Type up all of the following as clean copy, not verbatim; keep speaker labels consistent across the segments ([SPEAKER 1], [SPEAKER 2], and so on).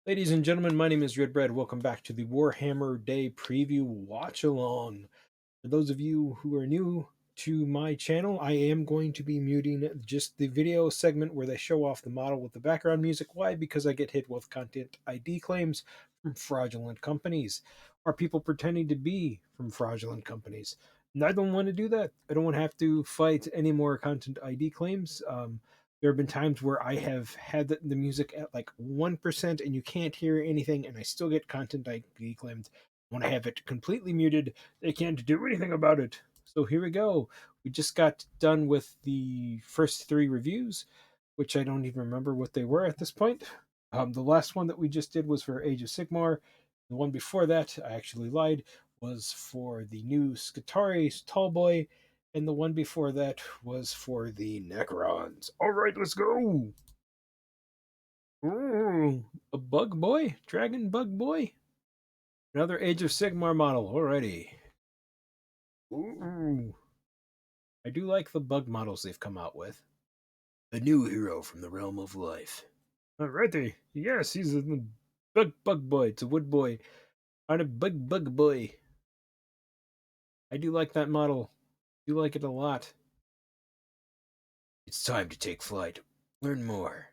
[SPEAKER 1] Ladies and gentlemen, my name is Redbread. Welcome back to the Warhammer Day Preview Watch Along. For those of you who are new to my channel, I am going to be muting just the video segment where they show off the model with the background music. Why? Because I get hit with content ID claims from fraudulent companies or people pretending to be from fraudulent companies. And I don't want to do that. I don't want to have to fight any more content ID claims. There have been times where I have had the music at like 1% and you can't hear anything, and I still get content ID claimed. When I have it completely muted, they can't do anything about it. So here we go. We just got done with the first three reviews, which I don't even remember what they were at this point. The last one that we just did was for Age of Sigmar. The one before that, I actually lied, was for the new Skitaris Tallboy, and the one before that was for the Necrons. All right, let's go. Ooh, a bug boy, dragon bug boy, another Age of Sigmar model. Alrighty. Ooh, I do like the bug models they've come out with. A new hero from the realm of life. Alrighty. Yes, he's a bug boy. It's a wood boy on a bug boy. I do like that model. I do like it a lot. It's time to take flight. Learn more.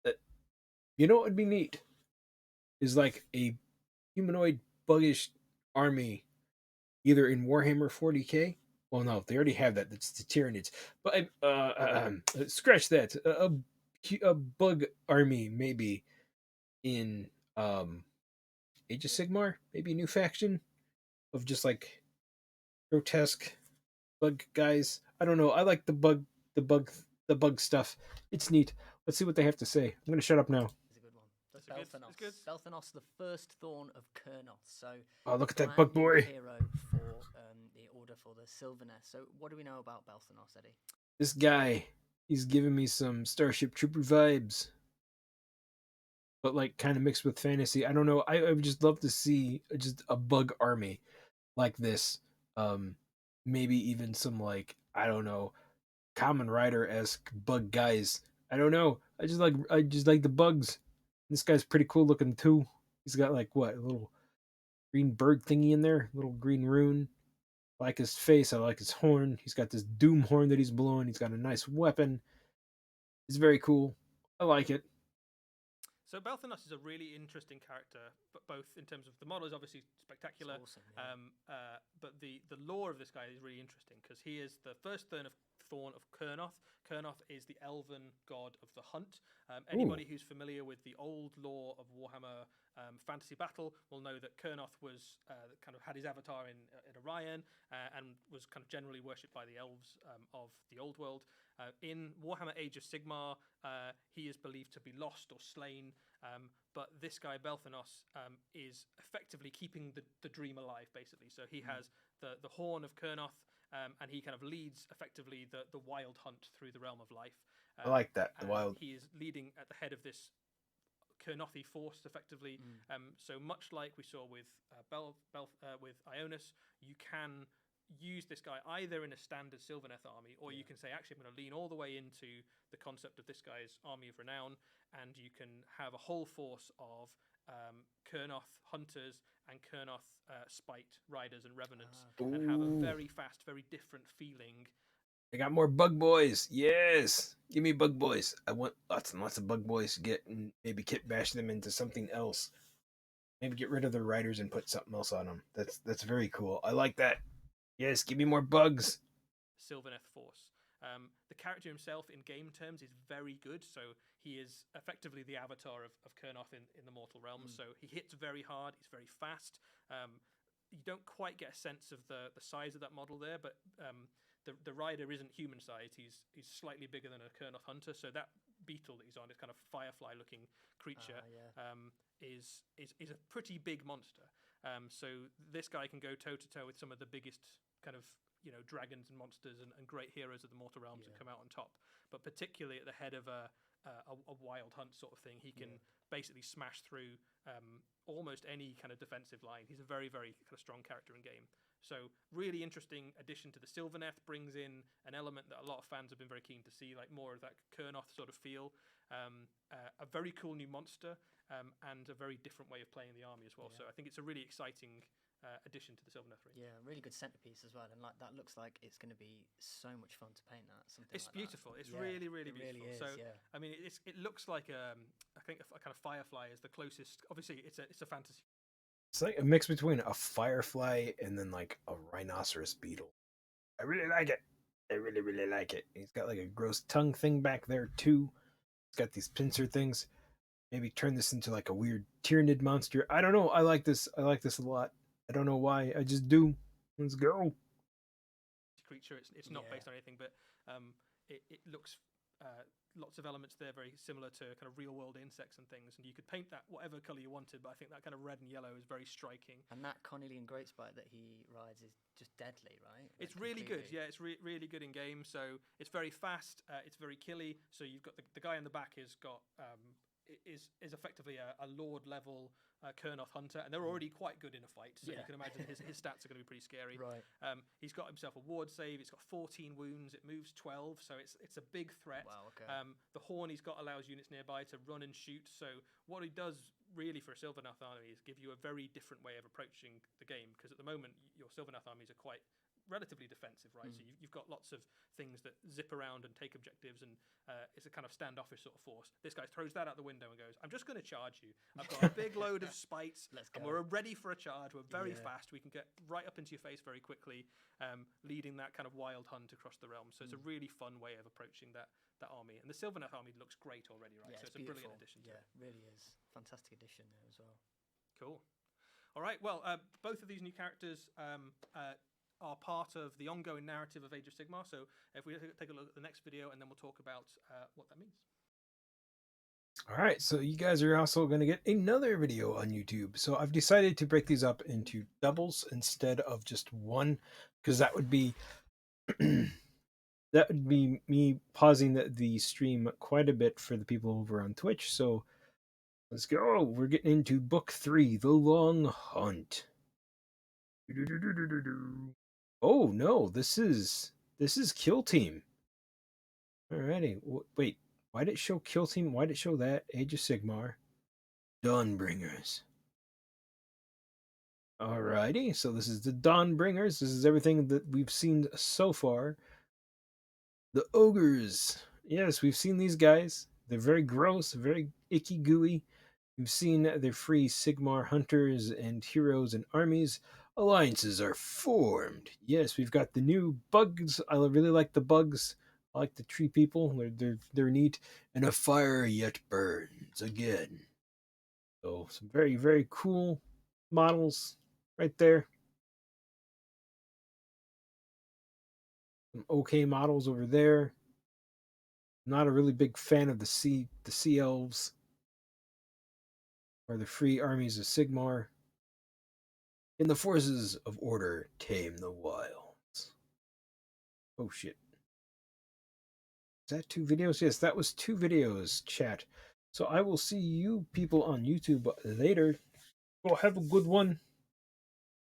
[SPEAKER 1] Uh, You know what would be neat? Is like a humanoid buggish army, either in Warhammer 40k. Well, no, they already have that. That's the Tyranids. But scratch that. A bug army, maybe in Age of Sigmar, maybe a new faction of just like grotesque bug guys. I don't know. I like the bug, the bug stuff. It's neat. Let's see what they have to say. I'm gonna shut up now.
[SPEAKER 2] Is a good one.
[SPEAKER 3] That's a good.
[SPEAKER 2] Belthanos.
[SPEAKER 3] That's good.
[SPEAKER 2] Belthanos, the first Thorn of Kurnoth. So,
[SPEAKER 1] Oh, look at that bug
[SPEAKER 2] brand new
[SPEAKER 1] boy.
[SPEAKER 2] hero for the Order for the Sylvaneth. So, what do we know about Belthanos, Eddie?
[SPEAKER 1] This guy, he's giving me some Starship Trooper vibes, but like kind of mixed with fantasy. I don't know. I would just love to see just a bug army like this. Um, Maybe even some like I don't know, Common Rider esque bug guys. I don't know. I just like the bugs. This guy's pretty cool looking too. He's got like what, a little green bird thingy in there, little green rune. I like his face. I like his horn. He's got this doom horn that he's blowing. He's got a nice weapon. It's very cool. I like it.
[SPEAKER 3] So Belthanos is a really interesting character, but both in terms of the model is obviously spectacular,
[SPEAKER 2] It's awesome. Yeah.
[SPEAKER 3] but the lore of this guy is really interesting because he is the first Thorn of Kurnoth. Kurnoth is the elven god of the hunt.
[SPEAKER 1] Ooh,
[SPEAKER 3] Anybody who's familiar with the old lore of Warhammer Fantasy Battle will know that Kurnoth was kind of had his avatar in Orion and was kind of generally worshipped by the elves of the old world. In Warhammer Age of Sigmar, he is believed to be lost or slain, but this guy Belthanos is effectively keeping the dream alive, basically. So he has the horn of Kurnoth, and he kind of leads effectively the wild hunt through the realm of life.
[SPEAKER 1] I like that. The
[SPEAKER 3] And
[SPEAKER 1] wild.
[SPEAKER 3] he is leading at the head of this Kurnothi force, effectively. So much like we saw with with Ionis, you can use this guy either in a standard Sylvaneth army, or you can say, actually, I'm going to lean all the way into the concept of this guy's army of renown, and you can have a whole force of Kurnoth hunters and Kurnoth spite riders and revenants, and have a
[SPEAKER 1] Ooh,
[SPEAKER 3] very fast, very different feeling.
[SPEAKER 1] I got more bug boys. Yes, give me bug boys. I want lots and lots of bug boys to get and maybe kit bash them into something else. Maybe get rid of the riders and put something else on them. That's very cool. I like that. Yes, give me more bugs.
[SPEAKER 3] Sylvaneth force. The character himself, in game terms, is very good. So he is effectively the avatar of Kurnoth in the mortal realms. So he hits very hard. He's very fast. You don't quite get a sense of the size of that model there, but the rider isn't human sized. He's slightly bigger than a Kurnoth hunter. So that beetle that he's on, this kind of firefly looking creature,
[SPEAKER 2] Yeah.
[SPEAKER 3] is a pretty big monster. So this guy can go toe to toe with some of the biggest kind of dragons and monsters and great heroes of the mortal realms and come out on top. But particularly at the head of a wild hunt sort of thing, he can basically smash through almost any kind of defensive line. He's a very, very kind of strong character in game. So really interesting addition to the Sylvaneth, brings in an element that a lot of fans have been very keen to see, like more of that Kurnoth sort of feel. a very cool new monster, and a very different way of playing the army as well.
[SPEAKER 2] Yeah.
[SPEAKER 3] So I think it's a really exciting addition to the Sylvaneth.
[SPEAKER 2] Yeah, really good centerpiece as well, and like that looks like it's going to be so much fun to paint that. Something
[SPEAKER 3] It's
[SPEAKER 2] like
[SPEAKER 3] beautiful.
[SPEAKER 2] That.
[SPEAKER 3] It's
[SPEAKER 2] Yeah,
[SPEAKER 3] really, really
[SPEAKER 2] it
[SPEAKER 3] beautiful.
[SPEAKER 2] Really is,
[SPEAKER 3] so
[SPEAKER 2] yeah.
[SPEAKER 3] I mean, it looks like I think a kind of firefly is the closest. Obviously, it's a fantasy.
[SPEAKER 1] It's like a mix between a firefly and then like a rhinoceros beetle. I really like it. I really, really like it. He's got like a gross tongue thing back there too. He's got these pincer things. Maybe turn this into like a weird Tyranid monster. I don't know. I like this. I like this a lot. I don't know why. I just do. Let's go.
[SPEAKER 3] Creature. It's not based on anything, but it looks lots of elements there very similar to kind of real world insects and things. And you could paint that whatever color you wanted, but I think that kind of red and yellow is very striking.
[SPEAKER 2] And that Cornelian Greatspite that he rides is just deadly, right?
[SPEAKER 3] It's really good. Yeah, it's really good in game. So it's very fast. It's very killy. So you've got the guy in the back has got is effectively a Lord level Kurnoth hunter, and they're already quite good in a fight. So you can imagine his stats are going to be pretty scary.
[SPEAKER 2] Right.
[SPEAKER 3] He's got himself a ward save. It's got 14 wounds. It moves 12, so it's a big threat.
[SPEAKER 2] Wow. Okay.
[SPEAKER 3] The horn he's got allows units nearby to run and shoot. So what he does really for a Sylvaneth army is give you a very different way of approaching the game, because at the moment your Sylvaneth armies are quite relatively defensive, right? So you've got lots of things that zip around and take objectives, and it's a kind of standoffish sort of force. This guy throws that out the window and goes, I'm just going to charge you. I've got a big load of spites, and we're ready for a charge. We're very fast. We can get right up into your face very quickly, leading that kind of wild hunt across the realm. So it's a really fun way of approaching that army. And the Sylvaneth army looks great already, right?
[SPEAKER 2] Yeah,
[SPEAKER 3] so it's a brilliant addition to it.
[SPEAKER 2] Yeah, really is. Fantastic addition there as well.
[SPEAKER 3] Cool. All right, well, both of these new characters are part of the ongoing narrative of Age of Sigmar. So if we take a look at the next video, and then we'll talk about what that means.
[SPEAKER 1] All right, so you guys are also going to get another video on YouTube. So I've decided to break these up into doubles instead of just one, because that would be me pausing the stream quite a bit for the people over on Twitch. So let's go. We're getting into book 3, The Long Hunt. Oh no, this is Kill Team. Alrighty, wait. Why did it show Kill Team? Why did it show that? Age of Sigmar. Dawnbringers. Alrighty, so this is the Dawnbringers. This is everything that we've seen so far. The Ogres. Yes, we've seen these guys. They're very gross, very icky gooey. We've seen their free Sigmar hunters and heroes and armies. Alliances are formed. Yes, we've got the new bugs. I really like the bugs. I like the tree people. They're neat. And a fire yet burns again. So some very, very cool models right there. Some okay models over there. Not a really big fan of the sea elves or the free armies of Sigmar. In the forces of order tame the wilds. Oh shit. Is that 2 videos? Yes, that was 2 videos, chat. So I will see you people on YouTube later. Well, have a good one.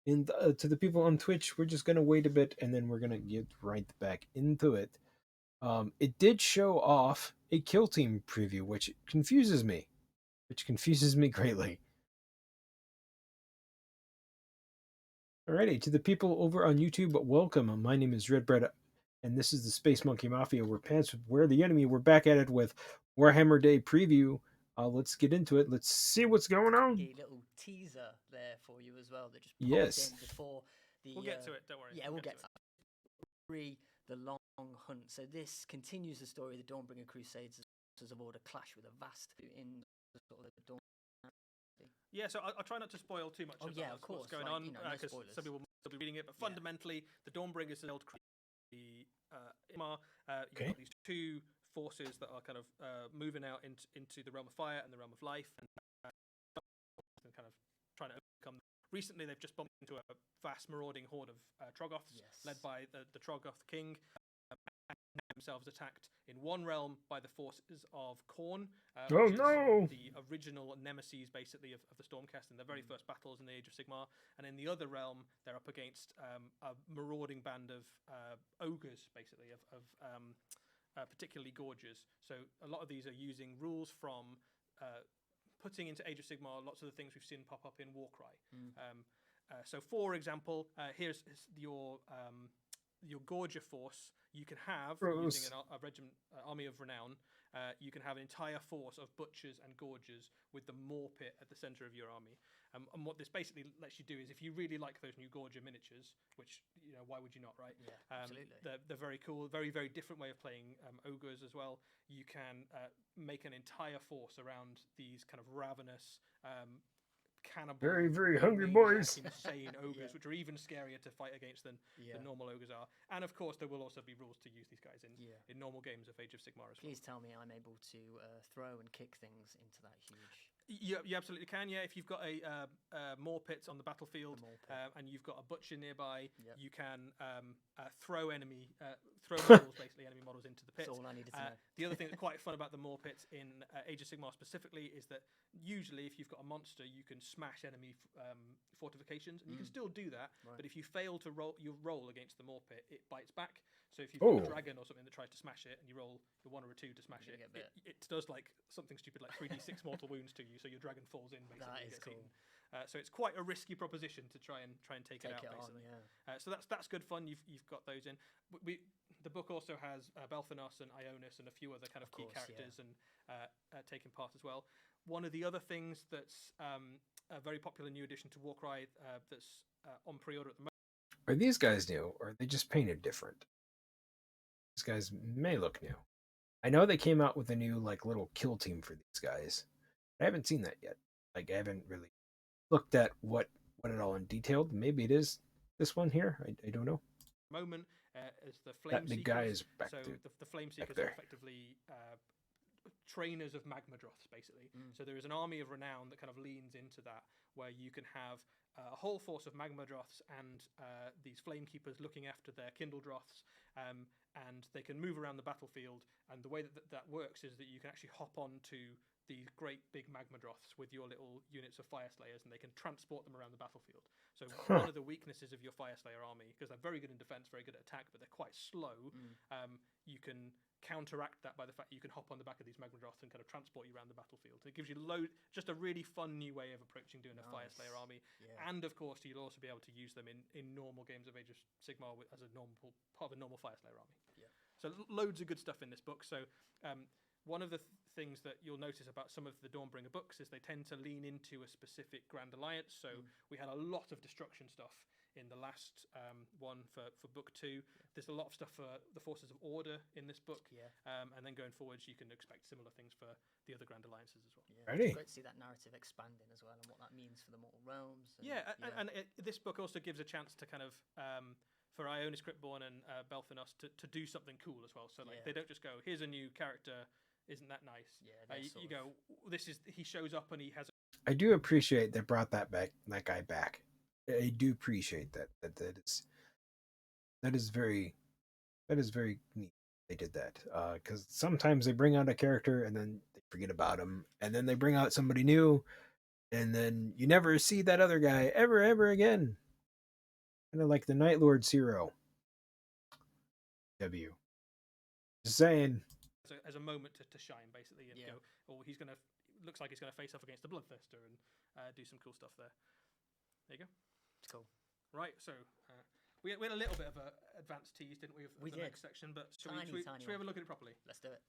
[SPEAKER 1] And to the people on Twitch, we're just going to wait a bit and then we're going to get right back into it. It did show off a Kill Team preview, which confuses me. Greatly. Alrighty, to the people over on YouTube, welcome. My name is Redbread, and this is the Space Monkey Mafia. We're Pants Where the Enemy. We're back at it with Warhammer Day preview. Let's get into it. Let's see what's going on.
[SPEAKER 2] A little teaser there for you as well that just
[SPEAKER 1] Yes.
[SPEAKER 2] in before the.
[SPEAKER 3] We'll get to it. Don't worry.
[SPEAKER 2] Yeah, we'll get to it. The Long Hunt. So this continues the story of the Dawnbringer Crusades as of order clash with a vast in the sort of the Dawn.
[SPEAKER 3] Yeah, so I'll try not to spoil too much of what's going on, because some people might be reading it. But fundamentally, the Dawnbringers held the Imar. You've got these 2 forces that are kind of moving out into the realm of fire and the realm of life, and kind of trying to overcome them. Recently, they've just bumped into a vast marauding horde of Troggoths, led by the Troggoth king. Themselves attacked in one realm by the forces of Khorne, the original nemesis basically of the Stormcast in their very first battles in the Age of Sigmar, and in the other realm they're up against a marauding band of ogres, basically of particularly gorges. So a lot of these are using rules from putting into Age of Sigmar lots of the things we've seen pop up in Warcry. So, for example, here's your Gorger force. You can have, using a regiment, army of renown, you can have an entire force of butchers and gorgers with the Maw Pit at the center of your army. And what this basically lets you do is, if you really like those new Gorger miniatures, which, why would you not, right?
[SPEAKER 2] Yeah, absolutely.
[SPEAKER 3] They're very cool, very, very different way of playing ogres as well. You can make an entire force around these kind of ravenous, cannibal,
[SPEAKER 1] very, very hungry
[SPEAKER 3] maniac,
[SPEAKER 1] boys,
[SPEAKER 3] insane ogres, which are even scarier to fight against than normal ogres are. And of course, there will also be rules to use these guys in normal games of Age of Sigmar as well.
[SPEAKER 2] Please tell me I'm able to throw and kick things into that huge.
[SPEAKER 3] You absolutely can, yeah. If you've got a Maw Pit on the battlefield and you've got a butcher nearby, you can throw models, basically enemy models, into the pit.
[SPEAKER 2] That's all I needed to know.
[SPEAKER 3] The other thing that's quite fun about the Maw Pits in Age of Sigmar specifically is that usually if you've got a monster, you can smash enemy fortifications, and you can still do that, but if you fail to roll against the Maw Pit, it bites back. So if you've got a dragon or something that tries to smash it, and you roll a 1 or a 2 to smash it, it does like something stupid like 3d6 mortal wounds to you, so your dragon falls in basically.
[SPEAKER 2] That is cool.
[SPEAKER 3] So it's quite a risky proposition to try and take it out basically. So that's good fun. You've got those in. The book also has Belthanos and Ionis and a few other kind of key characters and taking part as well. One of the other things that's a very popular new addition to Warcry that's on pre-order at the moment.
[SPEAKER 1] Are these guys new, or are they just painted different? These guys may look new. I know they came out with a new little kill team for these guys. I haven't seen that yet. I haven't really looked at what it all in detailed. Maybe it is this one here. I don't know.
[SPEAKER 3] Moment is the Flame Seekers.
[SPEAKER 1] The guy is back
[SPEAKER 3] so
[SPEAKER 1] to,
[SPEAKER 3] the Flame Seekers are effectively trainers of Magmadroths, basically. So there is an army of renown that kind of leans into that, where you can have a whole force of Magmadroths and these Flamekeepers looking after their Kindledroths, and they can move around the battlefield. And the way that works is that you can actually hop onto these great big Magmadroths with your little units of Fire Slayers, and they can transport them around the battlefield. So one of the weaknesses of your Fire Slayer army, because they're very good in defense, very good at attack, but they're quite slow, you can counteract that by the fact you can hop on the back of these Magmadroths and kind of transport you around the battlefield. It gives you just a really fun new way of approaching doing a Fire Slayer army. And of course, you'll also be able to use them in normal games of Age of Sigmar as a normal part of a normal Fire Slayer army. So loads of good stuff in this book. So one of the things that you'll notice about some of the Dawnbringer books is they tend to lean into a specific Grand Alliance. So we had a lot of destruction stuff in the last one for book 2. There's a lot of stuff for the Forces of Order in this book. And then going forwards, you can expect similar things for the other Grand Alliances as well.
[SPEAKER 2] It's great to see that narrative expanding as well, and what that means for the Mortal Realms. And,
[SPEAKER 3] this book also gives a chance to kind of for Ionis Cryptborn and Belthanos to do something cool as well. So they don't just go, here's a new character, isn't that nice? You go, he shows up and he has.
[SPEAKER 1] I do appreciate they brought that guy back. I do appreciate that. That is very neat. They did that because sometimes they bring out a character and then they forget about him, and then they bring out somebody new, and then you never see that other guy ever again. Kind of like the Night Lord Zero. Just saying.
[SPEAKER 3] As a moment to shine, basically, and go, looks like he's gonna face off against the Bloodthirster and do some cool stuff there. There you go.
[SPEAKER 2] It's cool.
[SPEAKER 3] Right, so we had a little bit of an advanced tease, didn't we, of the next section, but should we have a look at it properly?
[SPEAKER 2] Let's do it.